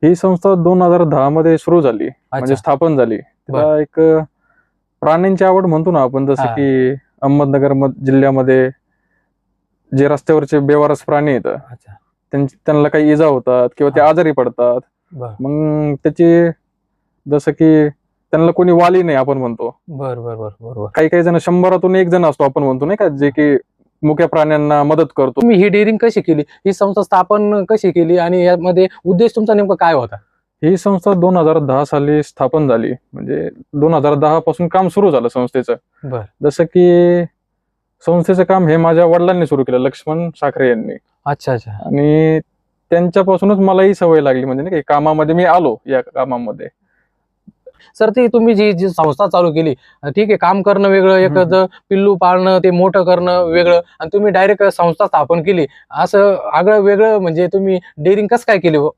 ही संस्था 2010 मध्ये सुरू झाली, म्हणजे अच्छा. स्थापन झाली. तिला बरं. एक प्राण्यांची आवड म्हणतो ना आपण, जसं हा. की अहमदनगर जिल्ह्यामध्ये जे रस्त्यावरचे बेवारस प्राणी आहेत, अच्छा. त्यांना काही इजा होतात किंवा ते हा. आजारी पडतात. बर मग त्याची, जसं की त्यांना कोणी वाली नाही आपण म्हणतो. बर बर बर बरोबर. काही काही जण 100 एक जण असतो आपण म्हणतो नाही का, जे की मुक्या प्राण्यांना मदत करतो. तुम्ही ही डेअरिंग कशी केली, ही संस्था स्थापन कशी केली आणि यामध्ये उद्देश तुमचा नेमका काय होता? ही संस्था 2010 साली स्थापन झाली, म्हणजे 2010 पासून काम सुरू झालं संस्थेचं. बर. जसं की संस्थेचं काम हे माझ्या वडिलांनी सुरू केलं, लक्ष्मण साखरे यांनी. अच्छा अच्छा. आणि त्यांच्यापासूनच मला ही सवय लागली, म्हणजे नाही का कामामध्ये मी आलो या कामामध्ये. सर, ती तुम्ही जी जी संस्था चालू केली, ठीक आहे, काम करणं वेगळं, एखादं पिल्लू पाळणं ते मोठं करणं वेगळं, आणि तुम्ही डायरेक्ट संस्था स्थापन केली, असं आगळं वेगळं, म्हणजे तुम्ही डेअरिंग कसं काय केली हो?